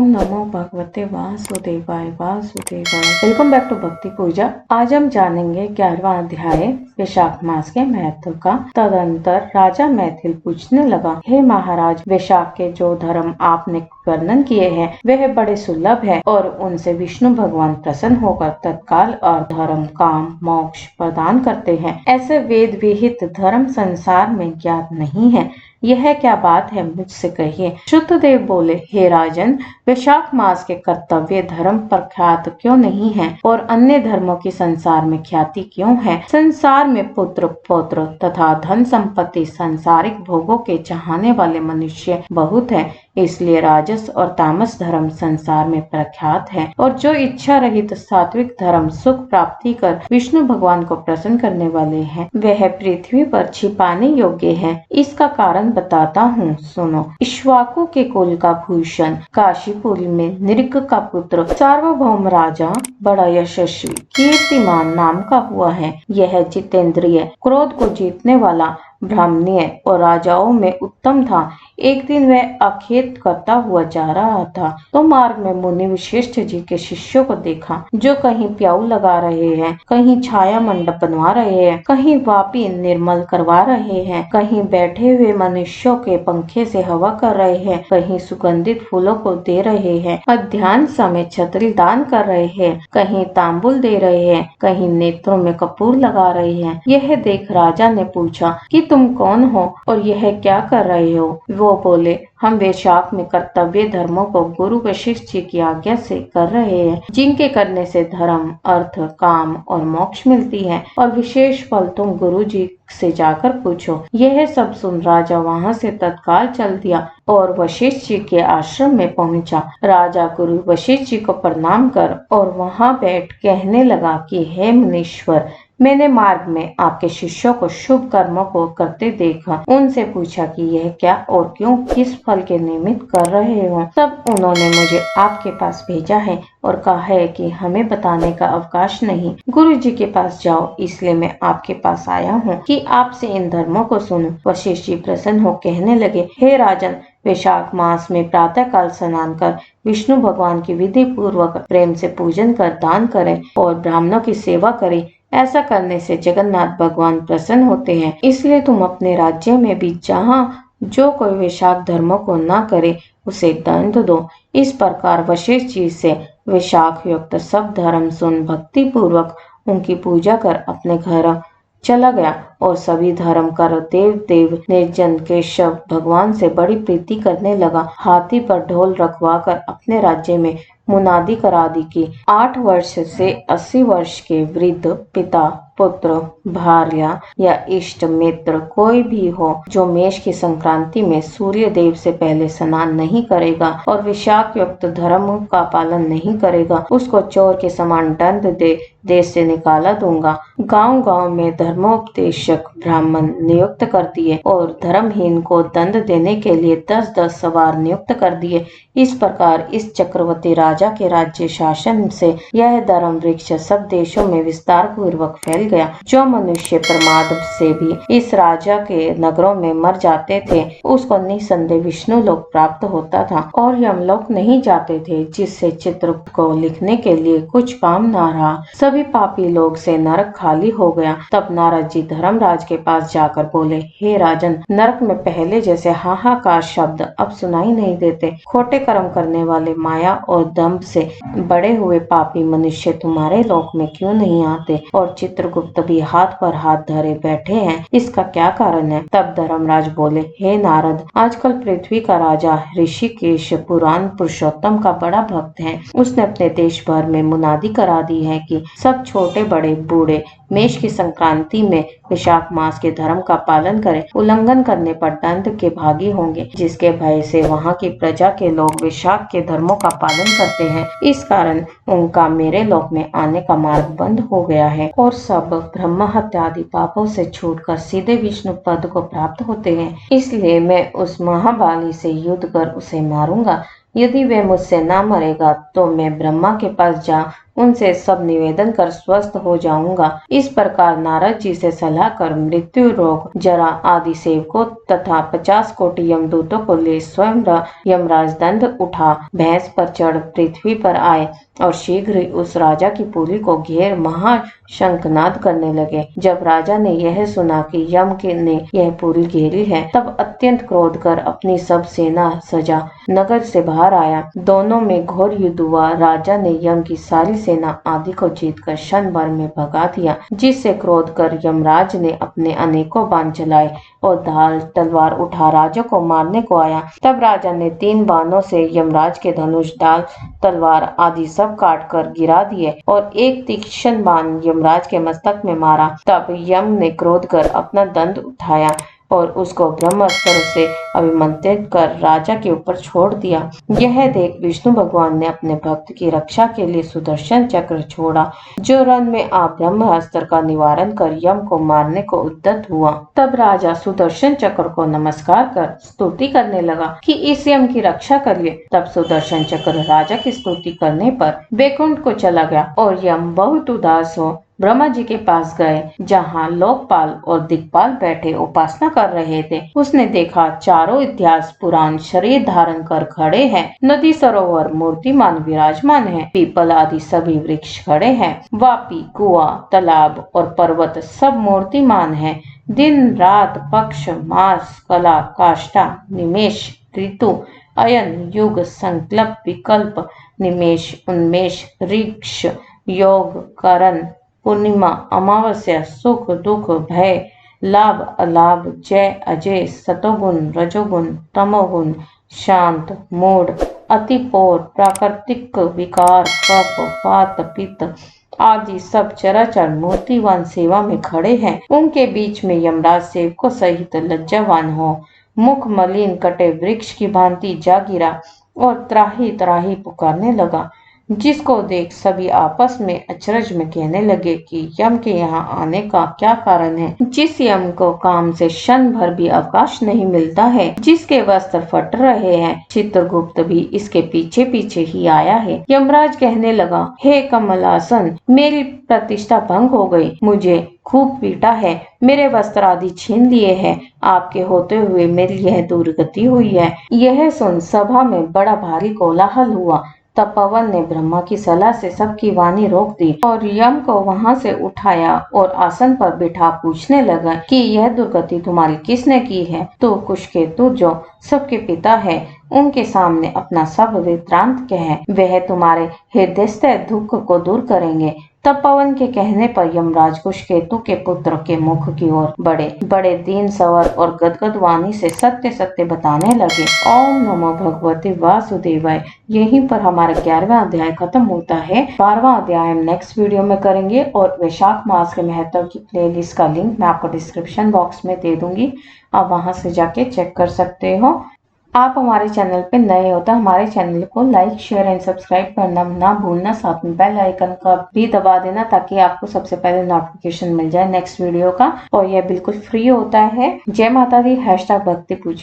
ओम नमो भगवते वासुदेवाय वासुदेवाय। वेलकम बैक टू भक्ति पूजा। आज हम जानेंगे 11वां अध्याय वैशाख मास के महत्व का। तदंतर राजा मैथिल पूछने लगा, हे महाराज, वैशाख के जो धर्म आपने वर्णन किए हैं वह बड़े सुलभ है और उनसे विष्णु भगवान प्रसन्न होकर तत्काल और धर्म काम मोक्ष प्रदान करते हैं। ऐसे वेद विहित धर्म संसार में ज्ञात नहीं है। यह क्या बात है, मुझसे कहिए। शुद्धदेव बोले, हे राजन, वैशाख मास के कर्तव्य धर्म प्रख्यात क्यों नहीं है और अन्य धर्मों की संसार में ख्याति क्यों है? संसार में पुत्र पौत्र तथा धन संपत्ति सांसारिक भोगों के चाहने वाले मनुष्य बहुत है, इसलिए राजस और तामस धर्म संसार में प्रख्यात है। और जो इच्छा रहित सात्विक धर्म सुख प्राप्ति कर विष्णु भगवान को प्रसन्न करने वाले हैं, वह पृथ्वी पर छिपाने योग्य है। इसका कारण बताता हूँ, सुनो। इक्ष्वाकु के कुल का भूषण, काशीपुर में नृग का पुत्र, सार्वभौम राजा, बड़ा यशस्वी कीर्तिमान नाम का हुआ है। यह जितेंद्रिय, क्रोध को जीतने वाला, ब्राह्मणीय और राजाओं में उत्तम था। एक दिन वह अखेत करता हुआ जा रहा था तो मार्ग में मुनि वशिष्ठ जी के शिष्यों को देखा, जो कहीं प्याऊ लगा रहे हैं, कहीं छाया मंडप बनवा रहे हैं, कहीं वापी निर्मल करवा रहे हैं, कहीं बैठे हुए मनुष्यों के पंखे से हवा कर रहे हैं, कहीं सुगंधित फूलों को दे रहे हैं, मध्याह्न समय छतरी दान कर रहे हैं, कहीं तांबुल दे रहे हैं, कहीं नेत्रों में कपूर लगा रहे हैं। यह देख राजा ने पूछा कि तुम कौन हो और यह क्या कर रहे हो? वो बोले, हम वैशाख में कर्तव्य धर्मों को गुरु वशिष्ठ जी की आज्ञा से कर रहे हैं, जिनके करने से धर्म अर्थ काम और मोक्ष मिलती है, और विशेष फल तुम गुरु जी से जाकर पूछो। यह सब सुन राजा वहां से तत्काल चल दिया और वशिष्ठ जी के आश्रम में पहुंचा। राजा गुरु वशिष्ठ जी को प्रणाम कर और वहां बैठ कहने लगा कि हे मुनीश्वर, मैंने मार्ग में आपके शिष्यों को शुभ कर्मों को करते देखा। उनसे पूछा कि यह क्या और क्यों, किस फल के निमित्त कर रहे हो। तब उन्होंने मुझे आपके पास भेजा है और कहा है कि हमें बताने का अवकाश नहीं। गुरु जी के पास जाओ, इसलिए मैं आपके पास आया हूँ कि आपसे इन धर्मों को सुनूं। वशिष्ठ जी प्रसन्न हो कहने लगे, हे राजन, वैशाख मास में प्रातः काल स्नान कर विष्णु भगवान की विधि पूर्वक प्रेम से पूजन कर दान करें और ब्राह्मणों की सेवा करें। ऐसा करने से जगन्नाथ भगवान प्रसन्न होते हैं। इसलिए तुम अपने राज्य में भी जहाँ जो कोई वैशाख धर्मों को न करे उसे दंड दो। इस प्रकार वशिष्ठ जी से वैशाख युक्त सब धर्म सुन भक्ति पूर्वक उनकी पूजा कर अपने घर चला गया और सभी धर्म कर देव निर्जन केशव भगवान से बड़ी प्रीति करने लगा। हाथी पर ढोल रखवा कर अपने राज्य में मुनादी करा दी कि 8 वर्ष से 80 वर्ष के वृद्ध पिता पुत्र भार्या या इष्ट मित्र कोई भी हो, जो मेष की संक्रांति में सूर्य देव से पहले स्नान नहीं करेगा और विशाख युक्त धर्म का पालन नहीं करेगा, उसको चोर के समान दंड दे देश से निकाला दूंगा। गांव गांव में धर्मोपदेशक ब्राह्मण नियुक्त कर दिए और धर्महीन को दंड देने के लिए 10-10 सवार नियुक्त कर दिए। इस प्रकार इस चक्रवर्ती राजा के राज्य शासन से यह धर्म वृक्ष सब देशों में विस्तार पूर्वक फैल गया। जो मनुष्य प्रमाद से भी इस राजा के नगरों में मर जाते थे, उसको निसंदेह विष्णु लोक प्राप्त होता था और यमलोक नहीं जाते थे, जिससे चित्रगुप्त को लिखने के लिए कुछ काम न रहा। सभी पापी लोग से नरक खाली हो गया। तब नारद जी धर्मराज के पास जाकर बोले, हे राजन, नरक में पहले जैसे हाहाकार शब्द अब सुनाई नहीं देते। खोटे कर्म करने वाले माया और दंभ से बड़े हुए पापी मनुष्य तुम्हारे लोक में क्यों नहीं आते? और चित्रगुप्त भी हाथ पर हाथ धरे बैठे हैं, इसका क्या कारण है? तब धर्मराज बोले, हे नारद, आजकल पृथ्वी का राजा ऋषिकेश पुराण पुरुषोत्तम का बड़ा भक्त है। उसने अपने देश भर में मुनादी करा दी है कि सब छोटे बड़े बूढ़े मेष की संक्रांति में वैशाख मास के धर्म का पालन करें। उल्लंघन करने पर दंड के भागी होंगे, जिसके भय से वहाँ की प्रजा के लोग वैशाख के धर्मों का पालन करते हैं। इस कारण उनका मेरे लोक में आने का मार्ग बंद हो गया है और सब ब्रह्म हत्या आदि पापों से छूटकर सीधे विष्णु पद को प्राप्त होते हैं। इसलिए मैं उस महाबाली से युद्ध कर उसे मारूंगा। यदि वह मुझसे न मरेगा तो मैं ब्रह्मा के पास जा उनसे सब निवेदन कर स्वस्थ हो जाऊंगा। इस प्रकार नारद जी से सलाह कर मृत्यु, रोग, जरा आदि सेवकों तथा 50 कोटि यमदूतों को ले स्वयं यमराज दंड उठा भैंस पर चढ़ पृथ्वी पर आए और शीघ्र ही उस राजा की पुरी को घेर महाशंखनाद करने लगे। जब राजा ने यह सुना कि यम के ने यह पुरी घेरी है, तब अत्यंत क्रोध कर अपनी सब सेना सजा नगर से बाहर आया। दोनों में घोर युद्ध हुआ। राजा ने यम की सारी सेना आदि को जीतकर क्षण भर में भगा दिया, जिससे क्रोध कर यमराज ने अपने अनेकों बाण चलाए और ढाल तलवार उठा राजा को मारने को आया। तब राजा ने 3 बाणों से यमराज के धनुष, ढाल, तलवार आदि सब काट कर गिरा दिए और एक तीक्ष्ण बाण यमराज के मस्तक में मारा। तब यम ने क्रोध कर अपना दंड उठाया और उसको ब्रह्मास्त्र से अभिमंत्रित कर राजा के ऊपर छोड़ दिया। यह देख विष्णु भगवान ने अपने भक्त की रक्षा के लिए सुदर्शन चक्र छोड़ा, जो रण में आ ब्रह्मास्त्र का निवारण कर यम को मारने को उद्यत हुआ। तब राजा सुदर्शन चक्र को नमस्कार कर स्तुति करने लगा कि इस यम की रक्षा करिए। तब सुदर्शन चक्र राजा की स्तुति करने पर वैकुंठ को चला गया और यम बहुत उदास हो ब्रह्मा जी के पास गए, जहाँ लोकपाल और दिक्पाल बैठे उपासना कर रहे थे। उसने देखा चारों इतिहास पुराण शरीर धारण कर खड़े हैं, नदी सरोवर मूर्तिमान विराजमान है, पीपल आदि सभी वृक्ष खड़े हैं, वापी, कुआं, तालाब और पर्वत सब मूर्तिमान है। दिन रात, पक्ष, मास, कला, काष्ठा, निमेष, ऋतु, अयन, युग, संकल्प, विकल्प, निमेष, उन्मेष, ऋक्ष, योग, करण, पूर्णिमा, अमावस्या, सुख दुख, भय, लाभ अलाभ, जय अजय, सतोगुण, रजोगुण, तमोगुण, शांत, मूढ़, अतिपोर, प्राकृतिक विकार, कफ, वात, पित्त आदि सब चराचर मूर्तिवान सेवा में खड़े हैं। उनके बीच में यमराज सेवकों सहित लज्जावान हो मुख मलिन कटे वृक्ष की भांति जा गिरा और त्राही त्राही पुकारने लगा, जिसको देख सभी आपस में अचरज में कहने लगे कि यम के यहाँ आने का क्या कारण है। जिस यम को काम से क्षण भर भी अवकाश नहीं मिलता है, जिसके वस्त्र फट रहे हैं, चित्रगुप्त भी इसके पीछे पीछे ही आया है। यमराज कहने लगा, हे कमलासन, मेरी प्रतिष्ठा भंग हो गई, मुझे खूब पीटा है, मेरे वस्त्र आदि छीन लिए हैं, आपके होते हुए मेरी यह दुर्गति हुई है। यह सुन सभा में बड़ा भारी कोलाहल हुआ। तब पवन ने ब्रह्मा की सलाह से सबकी वाणी रोक दी और यम को वहां से उठाया और आसन पर बिठा पूछने लगा कि यह दुर्गति तुम्हारी किसने की है। तो कुशकेतु जो सबके पिता है, उनके सामने अपना सब वृत्तांत कहे, वह तुम्हारे हृदयस्थ दुख को दूर करेंगे। तब पवन के कहने पर यमराज कुशकेतु के पुत्र के मुख की ओर बड़े बड़े दीन सवर और गदगद वाणी से सत्य सत्य बताने लगे। ओम नमो भगवते वासुदेवाय। यहीं पर हमारा 11वां अध्याय खत्म होता है। 12वां अध्याय हम नेक्स्ट वीडियो में करेंगे और वैशाख मास के महत्व की प्लेलिस्ट का लिंक मैं आपको डिस्क्रिप्शन बॉक्स में दे दूंगी, आप वहां से जाके चेक कर सकते हो। आप हमारे चैनल पे नए हो तो हमारे चैनल को लाइक, शेयर एंड सब्सक्राइब करना ना भूलना, साथ में बेल आइकन का भी दबा देना ताकि आपको सबसे पहले नोटिफिकेशन मिल जाए नेक्स्ट वीडियो का, और यह बिल्कुल फ्री होता है। जय माता दी। #भक्ति पूजा।